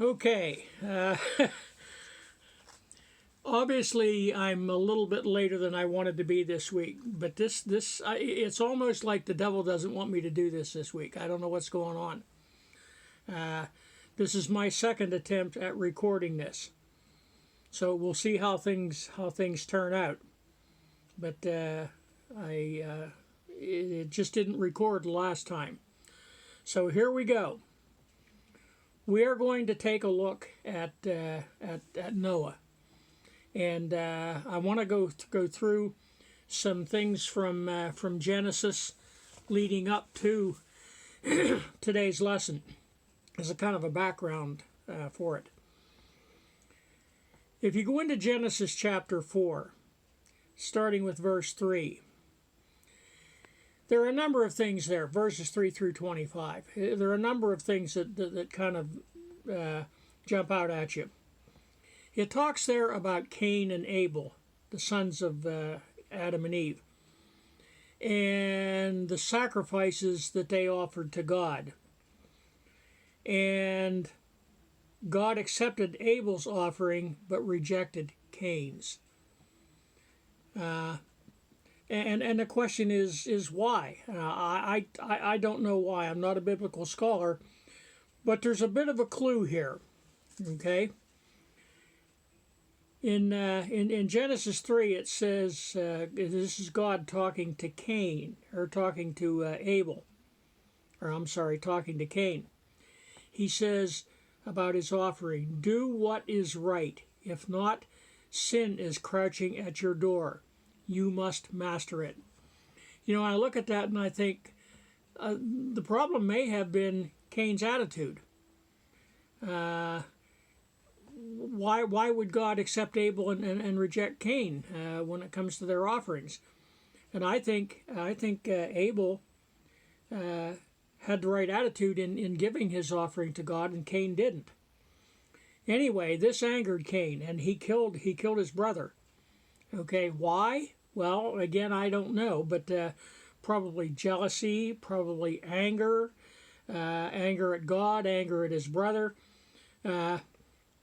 Okay, obviously I'm a little bit later than I wanted to be this week, but it's almost like the devil doesn't want me to do this week. I don't know what's going on. Uh, this is my second attempt at recording this, so we'll see how things turn out. But it just didn't record last time, so here we go. We are going to take a look at Noah. And I want to go through some things from Genesis leading up to today's lesson as a kind of a background for it. If you go into Genesis chapter 4, starting with verse 3, there are a number of things there, verses 3 through 25. There are a number of things that kind of jump out at you. It talks there about Cain and Abel, the sons of Adam and Eve, and the sacrifices that they offered to God. And God accepted Abel's offering but rejected Cain's. And the question is why? I don't know why. I'm not a biblical scholar, but there's a bit of a clue here. Okay. In Genesis 3, it says, this is God talking to Cain, or talking to Abel, or I'm sorry, talking to Cain. He says about his offering, do what is right. If not, sin is crouching at your door. You must master it. You know, I look at that and I think the problem may have been Cain's attitude. Why would God accept Abel and reject Cain when it comes to their offerings? And I think Abel had the right attitude in giving his offering to God, and Cain didn't. Anyway, this angered Cain, and he killed his brother. Okay, why? Well, again, I don't know, but probably jealousy, probably anger, anger at God, anger at his brother. And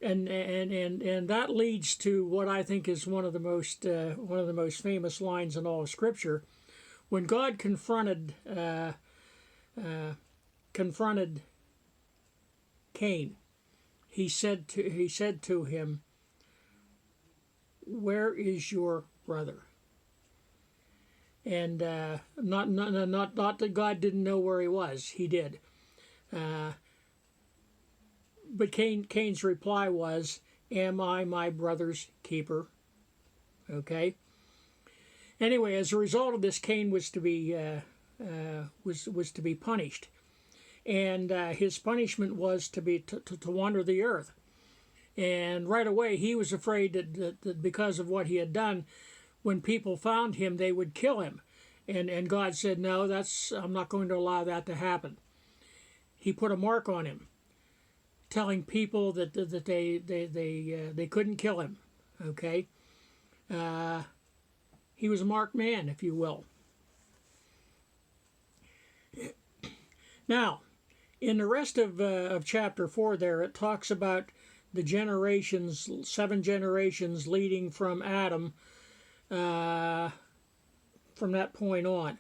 that leads to what I think is one of the most famous lines in all of Scripture, when God confronted Cain. He said to him, "Where is your brother?" And not that God didn't know where he was. He did. But Cain's reply was, "Am I my brother's keeper?" Okay. Anyway, as a result of this, Cain was to be punished, and his punishment was to wander the earth. And right away, he was afraid that because of what he had done, when people found him, they would kill him. And God said, "No, I'm not going to allow that to happen." He put a mark on him, telling people that they couldn't kill him. Okay, he was a marked man, if you will. Now, in the rest of chapter 4, there it talks about the generations, 7 generations leading from Adam. From that point on.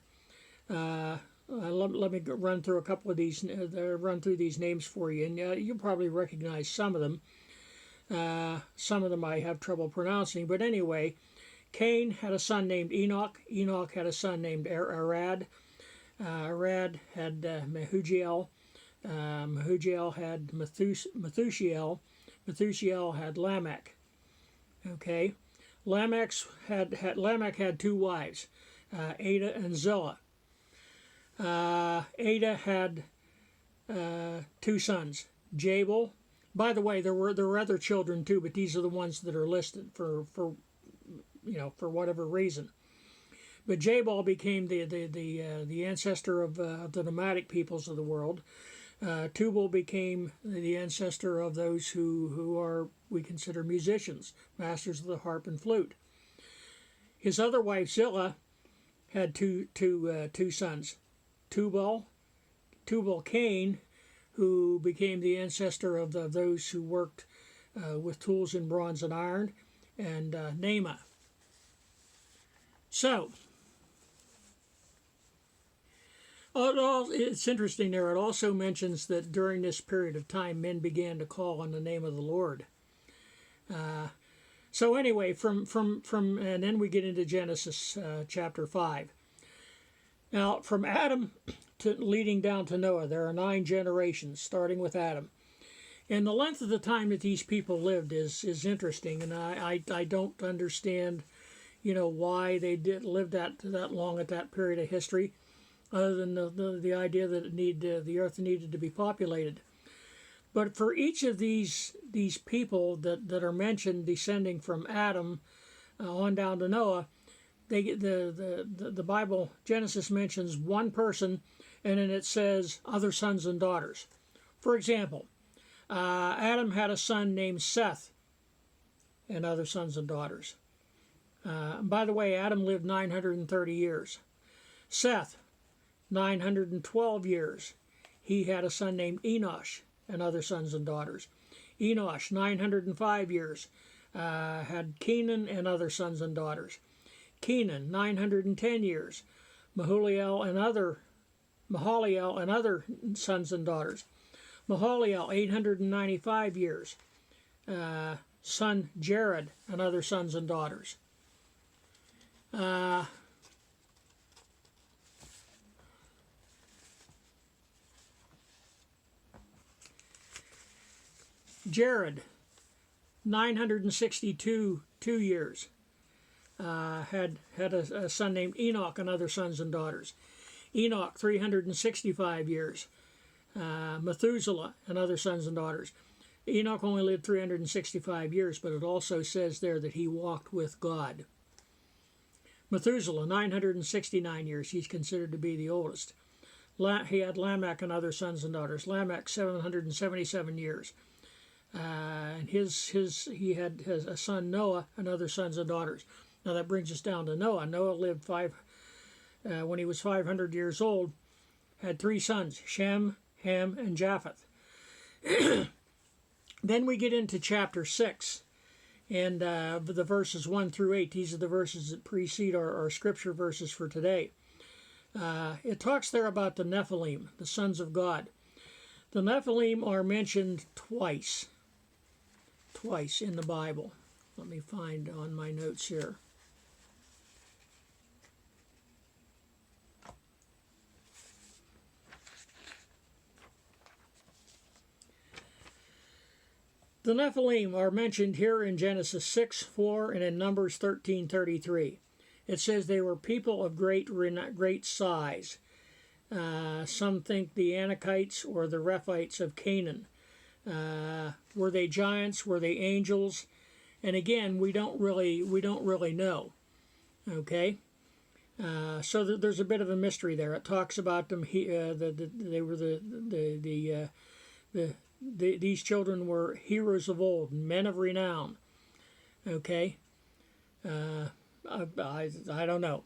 Let me run through a couple of these. Run through these names for you, and you'll probably recognize some of them. Some of them I have trouble pronouncing, but anyway, Cain had a son named Enoch. Enoch had a son named Arad. Arad had Mehujael. Mehujael had Methushael. Methushael had Lamech. Okay, Lamech had 2 wives, Ada and Zillah. Ada had 2 sons, Jabal. By the way, there were other children too, but these are the ones that are listed for whatever reason. But Jabal became the ancestor of the nomadic peoples of the world. Tubal became the ancestor of those who we consider musicians, masters of the harp and flute. His other wife Zillah had two sons, Tubal Cain, who became the ancestor of those who worked with tools in bronze and iron, and Nama. So, it's interesting there. It also mentions that during this period of time, men began to call on the name of the Lord. So anyway, from and then we get into Genesis chapter 5. Now, from Adam to leading down to Noah, there are 9 generations, starting with Adam. And the length of the time that these people lived is interesting, and I don't understand, why they did live that long at that period of history, other than the idea that the earth needed to be populated. But for each of these people that are mentioned descending from Adam on down to Noah, the Bible, Genesis, mentions one person, and then it says other sons and daughters. For example, Adam had a son named Seth, and other sons and daughters. By the way, Adam lived 930 years. Seth, 912 years. He had a son named Enosh and other sons and daughters. Enosh, 905 years, had Kenan and other sons and daughters. Kenan, 910 years. Mahaliel and other sons and daughters. Mahaliel, 895 years. Son Jared and other sons and daughters. Jared, 962 years, had a son named Enoch and other sons and daughters. Enoch, 365 years. Methuselah and other sons and daughters. Enoch only lived 365 years, but it also says there that he walked with God. Methuselah, 969 years. He's considered to be the oldest. He had Lamech and other sons and daughters. Lamech, 777 years. And he had a son Noah and other sons and daughters. Now that brings us down to Noah. Noah lived when he was 500 years old, had 3 sons, Shem, Ham, and Japheth. Then we get into chapter 6, and the verses 1 through 8. These are the verses that precede our scripture verses for today. It talks there about the Nephilim, the sons of God. The Nephilim are mentioned twice in the Bible. Let me find on my notes here. The Nephilim are mentioned here in Genesis 6, 4, and in Numbers 13:33. It says they were people of great size. Some think the Anakites or the Rephites of Canaan. Were they giants? Were they angels? And again, we don't really know. Okay, so there's a bit of a mystery there. It talks about them. They were these children were heroes of old, men of renown. Okay, I don't know.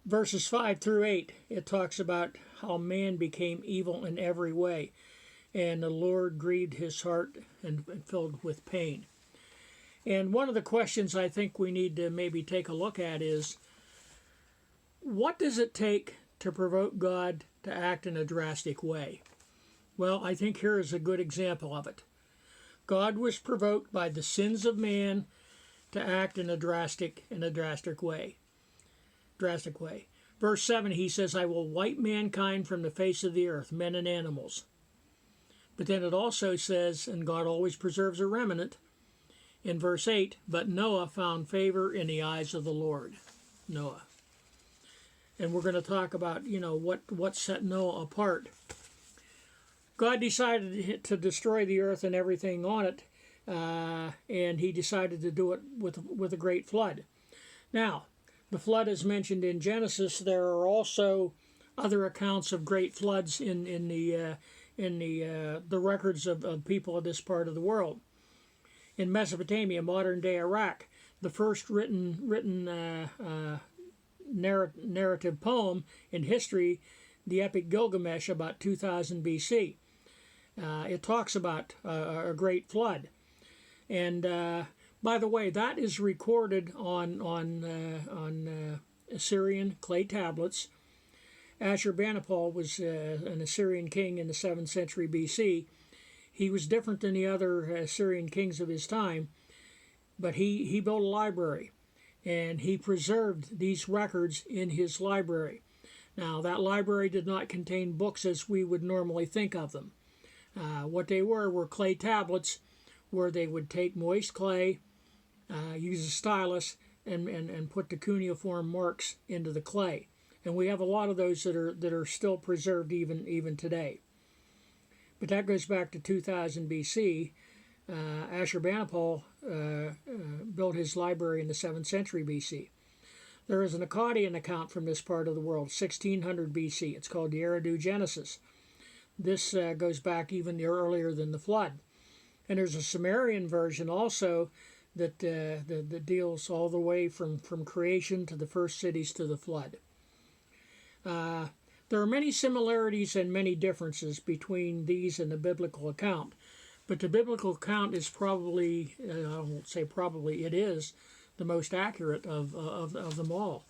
Verses 5 through 8, it talks about how man became evil in every way, and the Lord grieved his heart and filled with pain. And one of the questions I think we need to maybe take a look at is, what does it take to provoke God to act in a drastic way? Well, I think here is a good example of it. God was provoked by the sins of man to act in a drastic way. Verse 7, he says, I will wipe mankind from the face of the earth, men and animals. But then it also says, and God always preserves a remnant, in verse 8, but Noah found favor in the eyes of the Lord. Noah. And we're going to talk about, what set Noah apart. God decided to destroy the earth and everything on it, and he decided to do it with a great flood. Now, the flood is mentioned in Genesis. There are also other accounts of great floods in the records of people of this part of the world. In Mesopotamia, modern-day Iraq, the first written narrative poem in history the Epic Gilgamesh about 2000 BC. It talks about a great flood. And by the way, that is recorded on Assyrian clay tablets. Ashurbanipal was an Assyrian king in the 7th century BC. He was different than the other Assyrian kings of his time, but he built a library, and he preserved these records in his library. Now, that library did not contain books as we would normally think of them. What they were clay tablets where they would take moist clay, use a stylus, and put the cuneiform marks into the clay. And we have a lot of those that are still preserved even today. But that goes back to 2000 BC. Ashurbanipal built his library in the 7th century BC. There is an Akkadian account from this part of the world, 1600 BC. It's called the Eridu Genesis. This goes back even earlier than the flood. And there's a Sumerian version also that deals all the way from creation to the first cities to the flood. There are many similarities and many differences between these and the biblical account. But the biblical account is probably, I won't say probably, it is the most accurate of them all.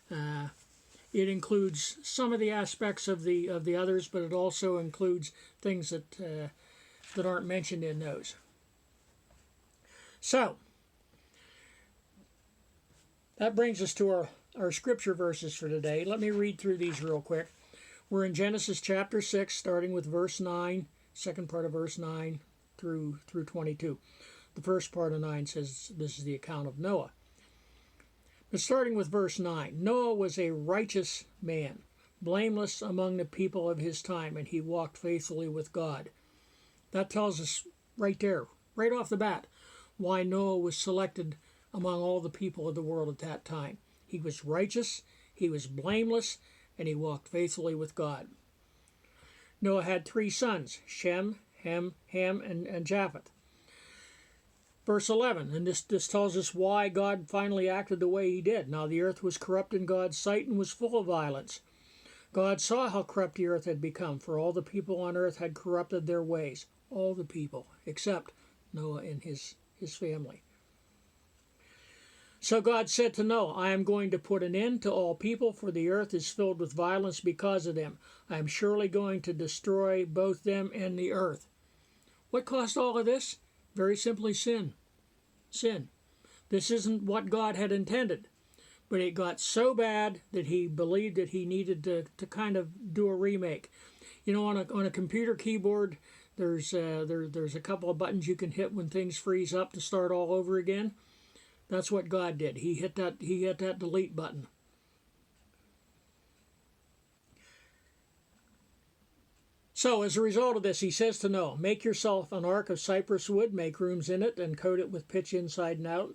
It includes some of the aspects of the others, but it also includes things that aren't mentioned in those. So, that brings us to our scripture verses for today. Let me read through these real quick. We're in Genesis chapter 6, starting with verse 9, second part of verse 9 through 22. The first part of 9 says this is the account of Noah. But starting with verse 9, Noah was a righteous man, blameless among the people of his time, and he walked faithfully with God. That tells us right there, right off the bat, why Noah was selected among all the people of the world at that time. He was righteous, he was blameless, and he walked faithfully with God. Noah had 3 sons, Shem, Ham, and Japheth. Verse 11, and this tells us why God finally acted the way he did. Now the earth was corrupt in God's sight and was full of violence. God saw how corrupt the earth had become, for all the people on earth had corrupted their ways. All the people, except Noah and his family. So God said to Noah, I am going to put an end to all people, for the earth is filled with violence because of them. I am surely going to destroy both them and the earth. What caused all of this? Very simply, sin. Sin. This isn't what God had intended. But it got so bad that he believed that he needed to kind of do a remake. You know, on a computer keyboard, there's a couple of buttons you can hit when things freeze up to start all over again. That's what God did. He hit that delete button. So as a result of this, he says to Noah, make yourself an ark of cypress wood, make rooms in it, and coat it with pitch inside and out.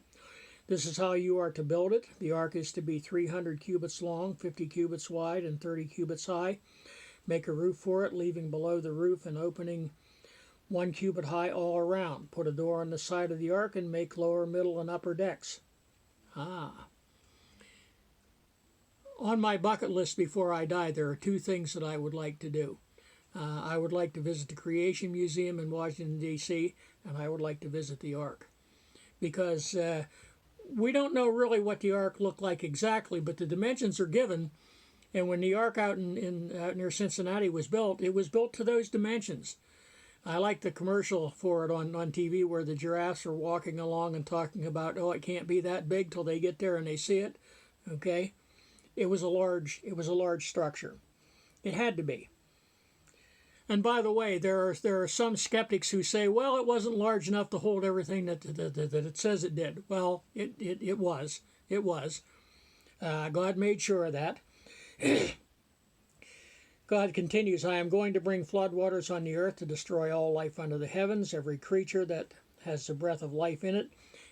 This is how you are to build it. The ark is to be 300 cubits long, 50 cubits wide, and 30 cubits high. Make a roof for it, leaving below the roof an opening 1 cubit high all around. Put a door on the side of the ark and make lower, middle, and upper decks. On my bucket list before I die, there are 2 things that I would like to do. I would like to visit the Creation Museum in Washington, D.C., and I would like to visit the Ark. Because we don't know really what the Ark looked like exactly, but the dimensions are given. And when the Ark out near Cincinnati was built, it was built to those dimensions. I like the commercial for it on TV where the giraffes are walking along and talking about, oh, it can't be that big till they get there and they see it. Okay? It was a large structure. It had to be. And by the way, there are some skeptics who say, well, it wasn't large enough to hold everything that it says it did. Well, it was. It was. God made sure of that. God continues, I am going to bring floodwaters on the earth to destroy all life under the heavens. Every creature that has the breath of life in it,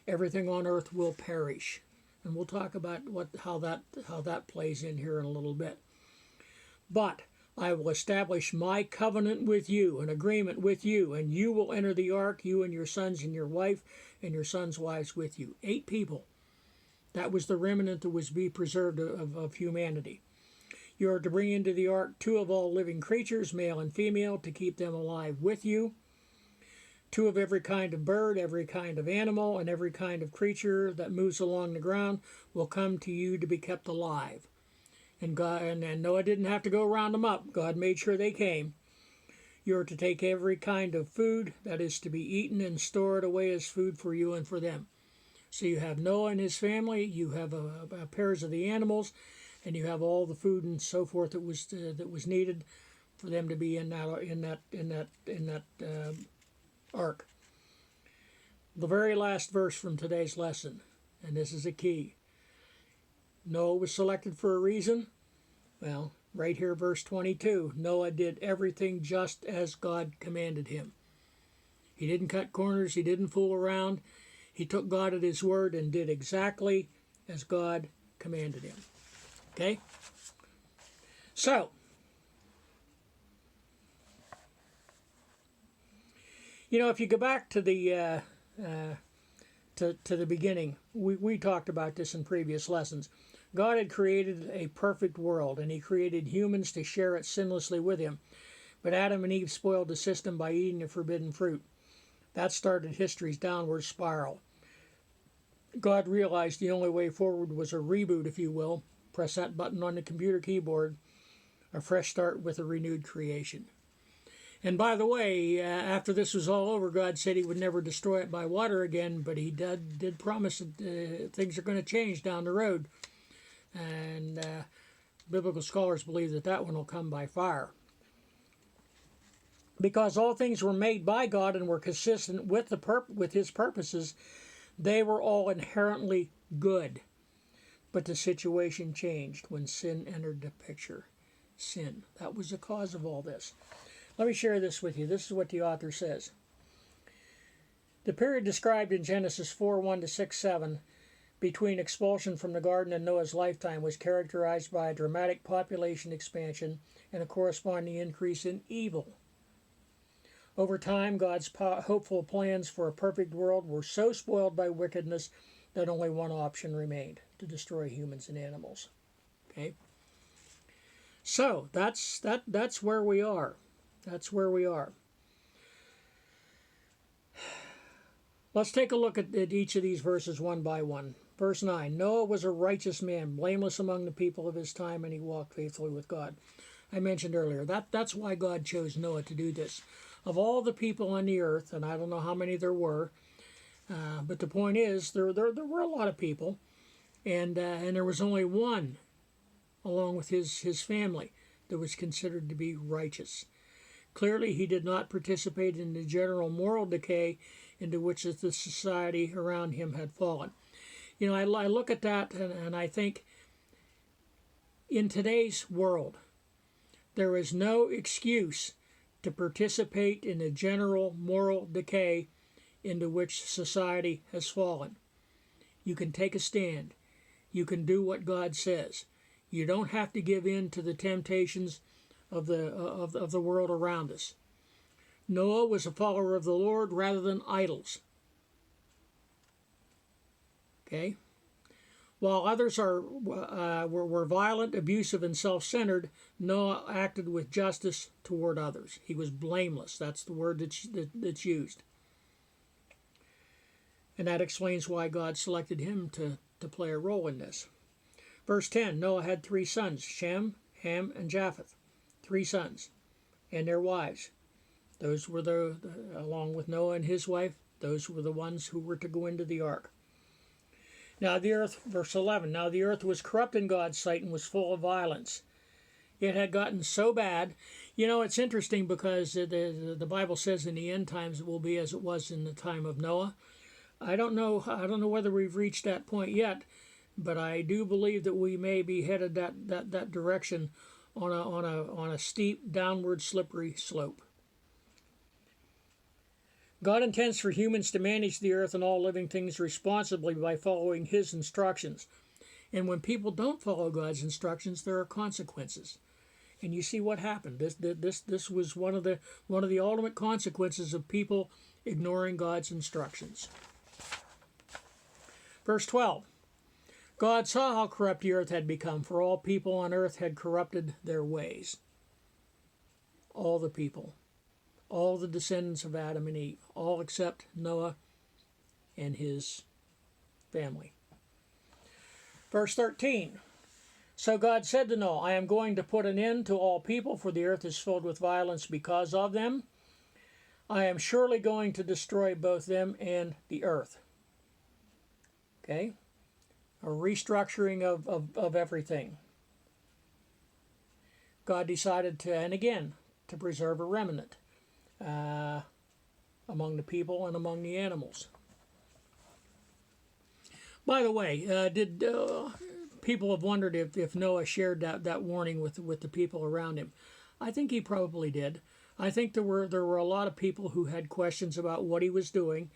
everything on earth will perish. And we'll talk about how that plays in here in a little bit. But I will establish my covenant with you, an agreement with you, and you will enter the ark, you and your sons and your wife, and your sons' wives with you. 8 people. That was the remnant that was to be preserved of humanity. You are to bring into the ark 2 of all living creatures, male and female, to keep them alive with you. 2 of every kind of bird, every kind of animal, and every kind of creature that moves along the ground will come to you to be kept alive. And Noah didn't have to go round them up. God made sure they came. You are to take every kind of food that is to be eaten and store it away as food for you and for them. So you have Noah and his family, you have pairs of the animals, and you have all the food and so forth that was needed for them to be in that ark. The very last verse from today's lesson, and this is a key. Noah was selected for a reason. Well, right here, verse 22, Noah did everything just as God commanded him. He didn't cut corners, he didn't fool around. He took God at his word and did exactly as God commanded him. Okay? So, if you go back to the to the beginning, we talked about this in previous lessons. God had created a perfect world, and he created humans to share it sinlessly with him. But Adam and Eve spoiled the system by eating the forbidden fruit. That started history's downward spiral. God realized the only way forward was a reboot, if you will. Press that button on the computer keyboard. A fresh start with a renewed creation. And by the way, after this was all over, God said he would never destroy it by water again, but he did promise that things are going to change down the road. And biblical scholars believe that one will come by fire. Because all things were made by God and were consistent with his purposes, they were all inherently good. But the situation changed when sin entered the picture. Sin. That was the cause of all this. Let me share this with you. This is what the author says. The period described in Genesis 4:1 to 6:7 between expulsion from the garden and Noah's lifetime was characterized by a dramatic population expansion and a corresponding increase in evil. Over time, God's hopeful plans for a perfect world were so spoiled by wickedness that only one option remained: to destroy humans and animals. Okay? So, that's where we are. That's where we are. Let's take a look at each of these verses one by one. Verse 9, Noah was a righteous man, blameless among the people of his time, and he walked faithfully with God. I mentioned earlier, that's why God chose Noah to do this. Of all the people on the earth, and I don't know how many there were, but the point is, there were a lot of people, and there was only one, along with his family, that was considered to be righteous. Clearly, he did not participate in the general moral decay into which the society around him had fallen. I look at that and I think, in today's world, there is no excuse to participate in the general moral decay into which society has fallen. You can take a stand. You can do what God says. You don't have to give in to the temptations of the world around us. Noah was a follower of the Lord rather than idols. Okay? While others were violent, abusive, and self-centered, Noah acted with justice toward others. He was blameless. That's the word that's used. And that explains why God selected him to play a role in this. Verse 10, Noah had 3 sons, Shem, Ham, and Japheth. 3 sons, and their wives. Those were along with Noah and his wife, those were the ones who were to go into the ark. Now the earth, verse 11, now the earth was corrupt in God's sight and was full of violence. It had gotten so bad. It's interesting because the Bible says in the end times it will be as it was in the time of Noah. I don't know whether we've reached that point yet, but I do believe that we may be headed that direction on a steep, downward, slippery slope. God intends for humans to manage the earth and all living things responsibly by following his instructions. And when people don't follow God's instructions, there are consequences. And you see what happened. This was one of the ultimate consequences of people ignoring God's instructions. Verse 12. God saw how corrupt the earth had become, for all people on earth had corrupted their ways. All the people, all the descendants of Adam and Eve, all except Noah and his family. Verse 13. So God said to Noah, I am going to put an end to all people, for the earth is filled with violence because of them. I am surely going to destroy both them and the earth. Okay? A restructuring of everything. God decided to, and again, to preserve a remnant among the people and among the animals. By the way, people have wondered if Noah shared that warning with the people around him. I think he probably did. I think there were a lot of people who had questions about what he was doing.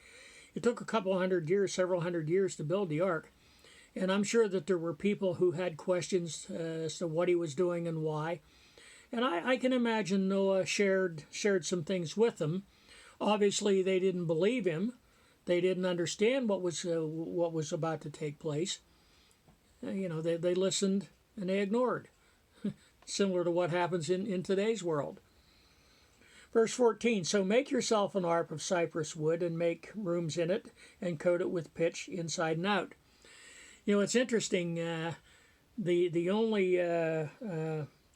It took a couple hundred years, several hundred years to build the ark. And I'm sure that there were people who had questions as to what he was doing and why. And I can imagine Noah shared some things with them. Obviously, they didn't believe him. They didn't understand what was about to take place. They listened and they ignored. Similar to what happens in today's world. Verse 14, so make yourself an ark of cypress wood and make rooms in it and coat it with pitch inside and out. It's interesting. The only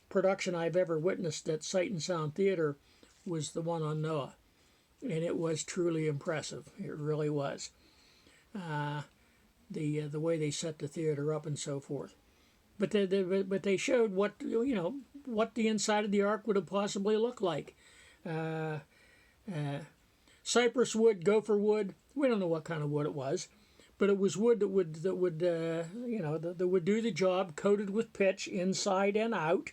production I've ever witnessed at Sight and Sound Theater was the one on Noah. And it was truly impressive. It really was. The way they set the theater up and so forth. But they showed what the inside of the ark would have possibly looked like. Cypress wood, gopher wood. We don't know what kind of wood it was, but it was wood that would do the job, coated with pitch inside and out,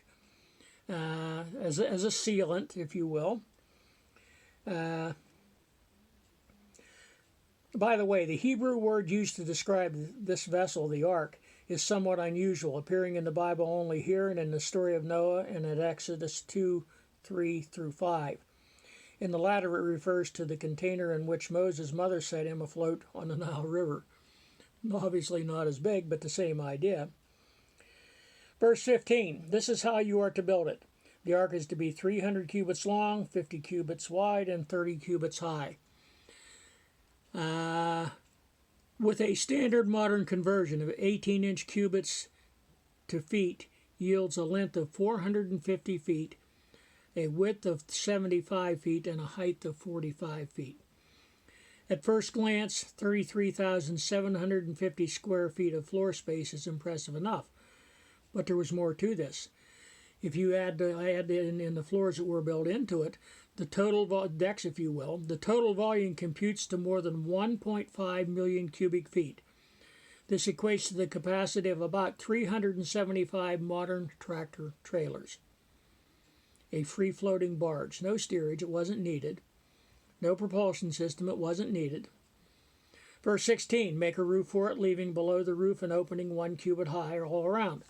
as a sealant, if you will. By the way, the Hebrew word used to describe this vessel, the ark, is somewhat unusual, appearing in the Bible only here and in the story of Noah and at Exodus 2:3-5. In the latter, it refers to the container in which Moses' mother set him afloat on the Nile River. Obviously not as big, but the same idea. Verse 15, this is how you are to build it. The ark is to be 300 cubits long, 50 cubits wide, and 30 cubits high. With a standard modern conversion of 18-inch cubits to feet yields a length of 450 feet, a width of 75 feet, and a height of 45 feet. At first glance, 33,750 square feet of floor space is impressive enough, but there was more to this. If you add in the floors that were built into it, the total decks, if you will, the total volume computes to more than 1.5 million cubic feet. This equates to the capacity of about 375 modern tractor trailers. A free-floating barge, no steerage, it wasn't needed. No propulsion system, it wasn't needed. Verse 16, make a roof for it, leaving below the roof an opening 1 cubit high all around.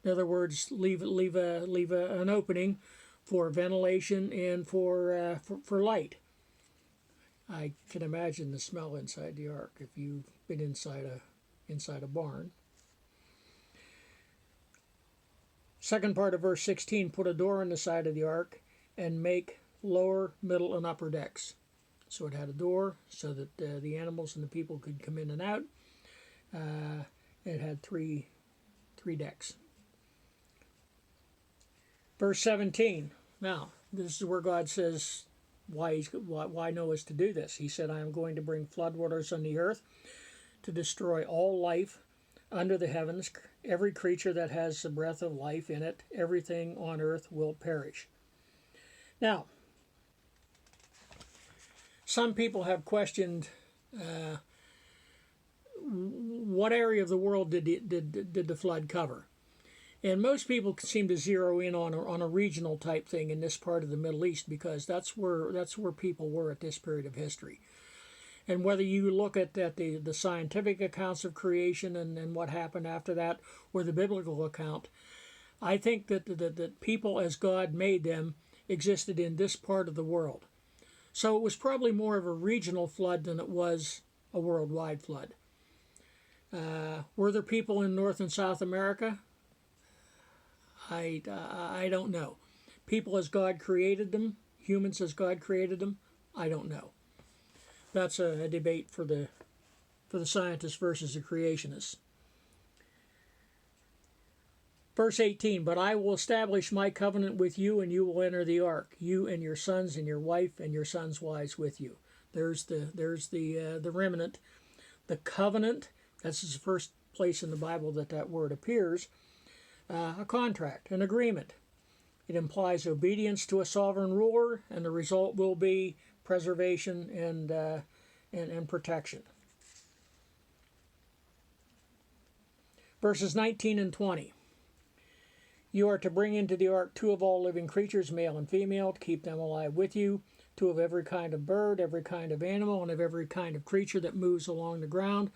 In other words, leave an opening for ventilation and for light. I can imagine the smell inside the ark if you've been inside a barn. Second part of verse 16, put a door on the side of the ark and make lower, middle, and upper decks. So it had a door so that the animals and the people could come in and out. It had three decks. Verse 17. Now, this is where God says why Noah is to do this. He said, I am going to bring floodwaters on the earth to destroy all life under the heavens. Every creature that has the breath of life in it, everything on earth will perish. Now, some people have questioned what area of the world did the flood cover. And most people seem to zero in on a regional type thing in this part of the Middle East because that's where people were at this period of history. And whether you look at the scientific accounts of creation and what happened after that, or the biblical account, I think that people as God made them existed in this part of the world. So it was probably more of a regional flood than it was a worldwide flood. Were there people in North and South America? I don't know. People as God created them, humans as God created them, I don't know. That's a debate for the scientists versus the creationists. Verse 18, but I will establish my covenant with you, and you will enter the ark, you and your sons and your wife and your sons' wives with you. There's the remnant. The covenant, that's the first place in the Bible that word appears. A contract, an agreement. It implies obedience to a sovereign ruler, and the result will be preservation and protection. Verses 19 and 20. You are to bring into the ark 2 of all living creatures, male and female, to keep them alive with you, 2 of every kind of bird, every kind of animal, and of every kind of creature that moves along the ground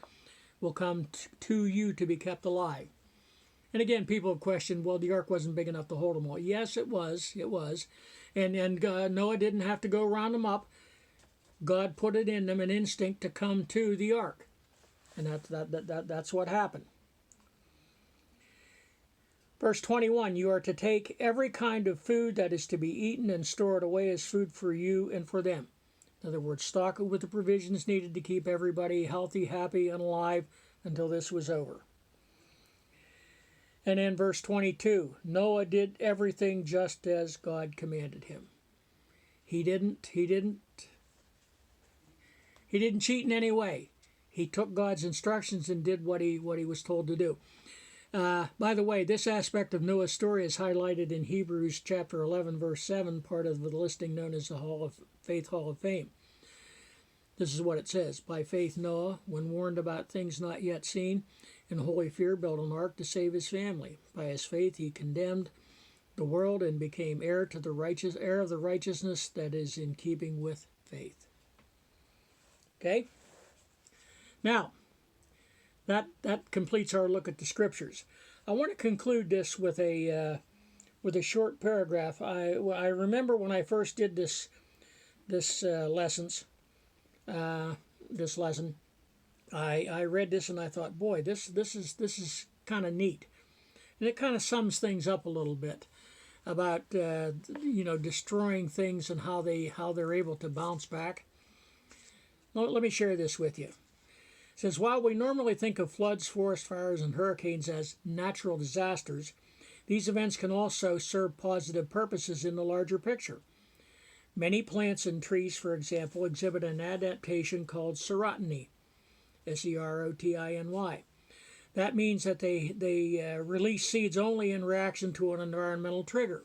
will come to you to be kept alive. And again, people have questioned, well, the ark wasn't big enough to hold them all. Yes, it was. It was. And Noah didn't have to go round them up. God put it in them, an instinct to come to the ark. And that's what happened. Verse 21, you are to take every kind of food that is to be eaten and store it away as food for you and for them. In other words, stock it with the provisions needed to keep everybody healthy, happy, and alive until this was over. And in verse 22, Noah did everything just as God commanded him. He didn't cheat in any way. He took God's instructions and did what he was told to do. By the way, this aspect of Noah's story is highlighted in Hebrews chapter 11, verse 7, part of the listing known as the Hall of Fame. This is what it says. By faith Noah, when warned about things not yet seen, in holy fear built an ark to save his family. By his faith he condemned the world and became heir of the righteousness that is in keeping with faith. Okay? Now, that completes our look at the scriptures. I want to conclude this with a short paragraph. I remember when I first did this lesson, I read this and I thought, boy, this is kind of neat, and it kind of sums things up a little bit about destroying things and how they're able to bounce back. Well, let me share this with you. It says, while we normally think of floods, forest fires, and hurricanes as natural disasters, these events can also serve positive purposes in the larger picture. Many plants and trees, for example, exhibit an adaptation called serotiny, S-E-R-O-T-I-N-Y. That means that they release seeds only in reaction to an environmental trigger.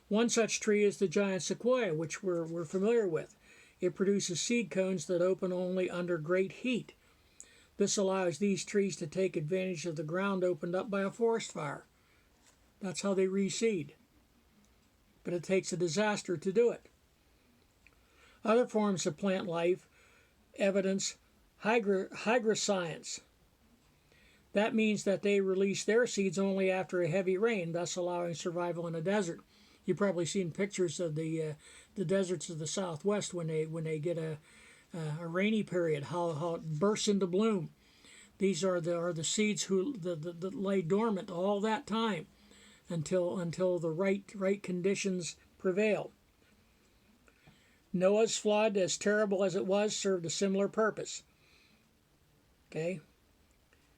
One such tree is the giant sequoia, which we're familiar with. It produces seed cones that open only under great heat. This allows these trees to take advantage of the ground opened up by a forest fire. That's how they reseed. But it takes a disaster to do it. Other forms of plant life evidence hygroscience. That means that they release their seeds only after a heavy rain, thus allowing survival in a desert. You've probably seen pictures of the deserts of the Southwest when they get a rainy period, how it bursts into bloom. These are the seeds that lay dormant all that time until the right conditions prevail. Noah's flood, as terrible as it was, served a similar purpose. Okay.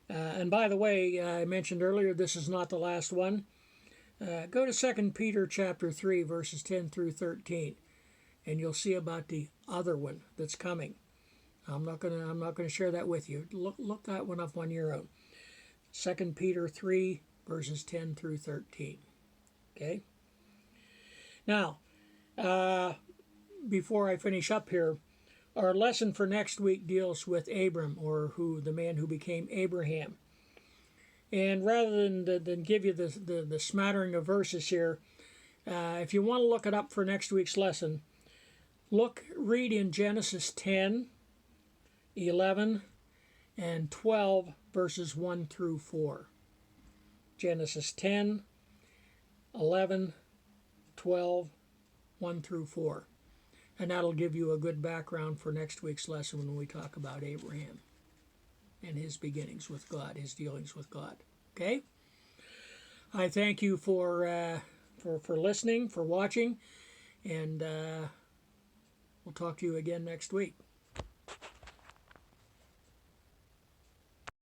And by the way, I mentioned earlier, this is not the last one. Go to 2 Peter chapter 3, verses 10 through 13, and you'll see about the other one that's coming. I'm not gonna share that with you. Look that one up on your own. 2 Peter 3, verses 10 through 13. Okay. Now, before I finish up here, our lesson for next week deals with Abram, or the man who became Abraham. And rather than give you the smattering of verses here, if you want to look it up for next week's lesson, read in Genesis 10, 11, and 12, verses 1 through 4. Genesis 10, 11, 12, 1 through 4. And that'll give you a good background for next week's lesson when we talk about Abraham. and his beginnings with God, his dealings with God. Okay? I thank you for listening, for watching, and we'll talk to you again next week.